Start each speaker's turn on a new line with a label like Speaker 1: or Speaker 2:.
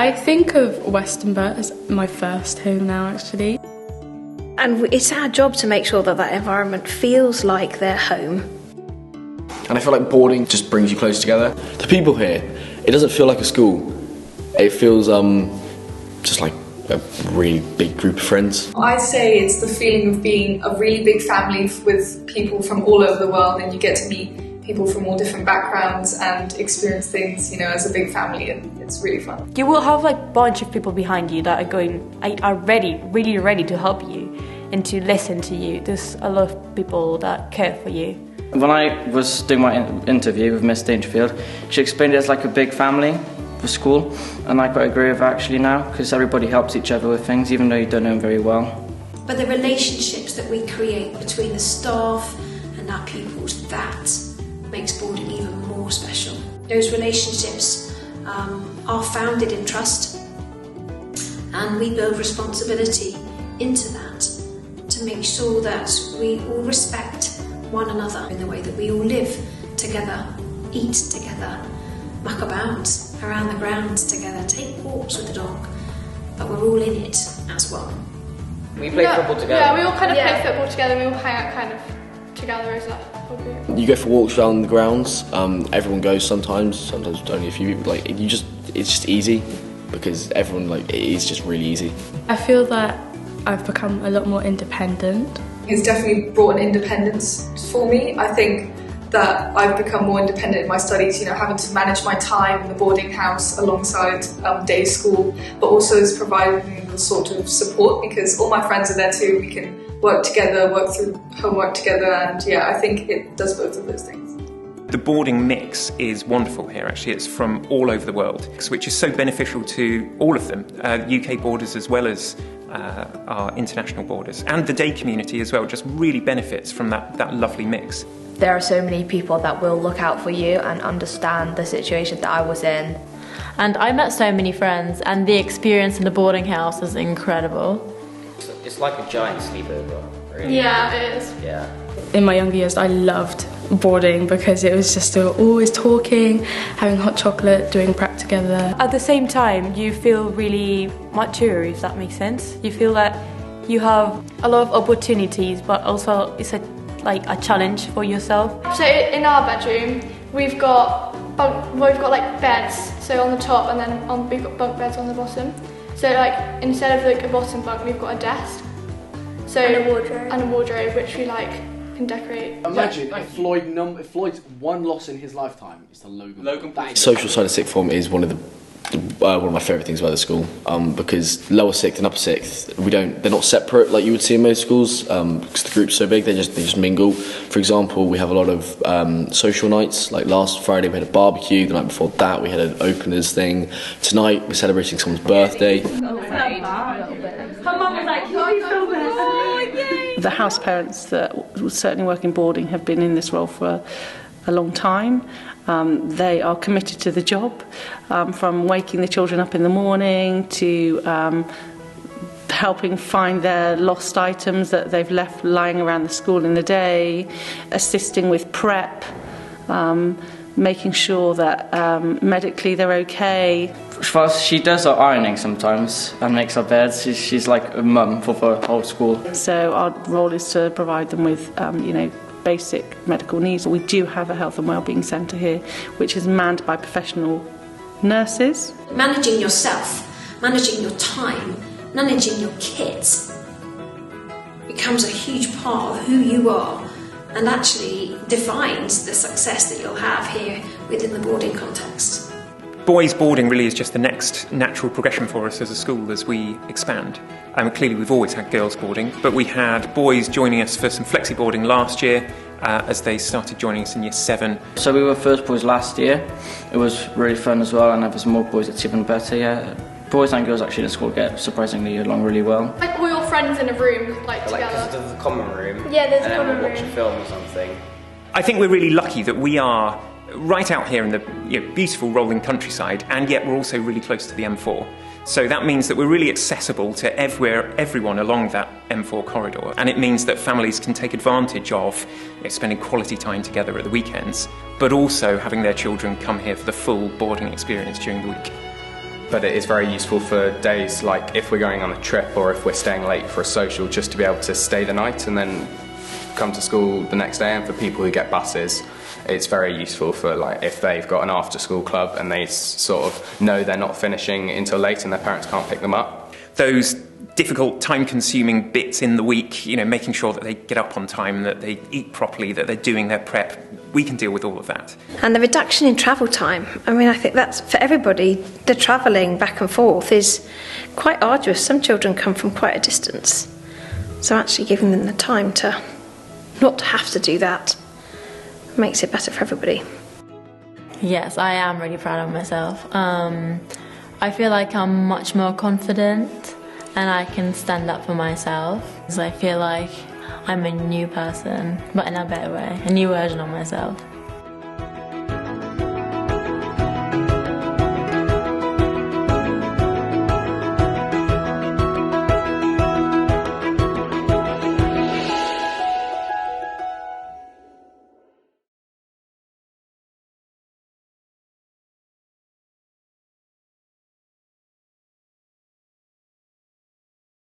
Speaker 1: I think of Westonbirt as my first home now, actually.
Speaker 2: And it's our job to make sure that that environment feels like their home.
Speaker 3: And I feel like boarding just brings you close together. The people here, it doesn't feel like a school. It feels just like a really big group of friends.
Speaker 4: I'd say it's the feeling of being a really big family with people from all over the world, and you get to meet people from all different backgrounds and experience things, you know, as a big family, and it's really fun.
Speaker 5: You will have like a bunch of people behind you that are really ready to help you and to listen to you. There's a lot of people that care for you.
Speaker 6: When I was doing my interview with Miss Dangerfield, she explained it as like a big family for school, and I quite agree with that actually now, because everybody helps each other with things, even though you don't know them very well.
Speaker 2: But the relationships that we create between the staff and our pupils, that makes boarding even more special. Those relationships are founded in trust, and we build responsibility into that to make sure that we all respect one another in the way that we all live together, eat together, muck about around the grounds together, take walks with the dog, but we're all in it as one.
Speaker 7: We play football together.
Speaker 8: Yeah, we all kind of play football together, we all hang out kind of together as a whole group.
Speaker 3: You go for walks around the grounds, everyone goes sometimes only a few people, like it's just easy, because everyone, like, it is just really easy.
Speaker 1: I feel that I've become a lot more independent.
Speaker 4: It's definitely brought an independence for me. I think that I've become more independent in my studies, you know, having to manage my time in the boarding house alongside day school, but also it's provided me the sort of support because all my friends are there too. We can work together, work through homework together, and yeah, I think it does both of those things.
Speaker 9: The boarding mix is wonderful here, actually. It's from all over the world, which is so beneficial to all of them, UK boarders as well as our international boarders. And the day community as well just really benefits from that lovely mix.
Speaker 10: There are so many people that will look out for you and understand the situation that I was in.
Speaker 5: And I met so many friends, and the experience in the boarding house is incredible.
Speaker 7: It's like a giant sleepover, really.
Speaker 8: Yeah, it is.
Speaker 7: Yeah.
Speaker 1: In my younger years, I loved boarding because it was just always talking, having hot chocolate, doing prep together.
Speaker 5: At the same time, you feel really mature, if that makes sense. You feel that you have a lot of opportunities, but also it's like a challenge for yourself.
Speaker 8: So in our bedroom, we've got like beds, so on the top, and then we've got bunk beds on the bottom. So like instead of like a bottom bunk, we've got a desk. So and a wardrobe, which we like can decorate.
Speaker 11: Imagine if Floyd's one loss in his lifetime is the Logan.
Speaker 3: Social side of sixth form is one of my favourite things about the school, because lower sixth and upper sixth, they're not separate like you would see in most schools, because the group's so big, they just mingle. For example, we have a lot of social nights, like last Friday we had a barbecue, the night before that we had an openers thing, tonight we're celebrating someone's birthday.
Speaker 12: The house parents that certainly work in boarding have been in this role for a long time. They are committed to the job, from waking the children up in the morning to helping find their lost items that they've left lying around the school in the day, assisting with prep, making sure that medically they're okay.
Speaker 6: She does our ironing sometimes and makes our beds. She's like a mum for the whole school.
Speaker 12: So our role is to provide them with, basic medical needs. We do have a health and wellbeing centre here, which is manned by professional nurses.
Speaker 2: Managing yourself, managing your time, managing your kids becomes a huge part of who you are and actually defines the success that you'll have here within the boarding context.
Speaker 9: Boys boarding really is just the next natural progression for us as a school as we expand. Clearly we've always had girls boarding, but we had boys joining us for some flexi boarding last year as they started joining us in year 7.
Speaker 6: So we were first boys last year. It was really fun as well, and now there's more boys, it's even better, yeah. Boys and girls actually in the school get surprisingly along really well.
Speaker 8: Like all your friends in a room, like together.
Speaker 7: Like, there's a common room.
Speaker 8: Yeah, there's a common room.
Speaker 7: Watch a film or something.
Speaker 9: I think we're really lucky that we are right out here in the beautiful rolling countryside, and yet we're also really close to the M4. So that means that we're really accessible to everyone along that M4 corridor, and it means that families can take advantage of spending quality time together at the weekends, but also having their children come here for the full boarding experience during the week.
Speaker 13: but it is very useful for days like if we're going on a trip or if we're staying late for a social, just to be able to stay the night and then come to school the next day. And for people who get buses, it's very useful for like if they've got an after school club and they sort of know they're not finishing until late and their parents can't pick them up.
Speaker 9: Those difficult, time-consuming bits in the week, you know, making sure that they get up on time, that they eat properly, that they're doing their prep, we can deal with all of that.
Speaker 2: And the reduction in travel time, I mean, I think that's for everybody. The travelling back and forth is quite arduous. Some children come from quite a distance. So actually giving them the time to not have to do that makes it better for everybody.
Speaker 5: Yes, I am really proud of myself. I feel like I'm much more confident and I can stand up for myself. So I feel like I'm a new person, but in a better way, a new version of myself.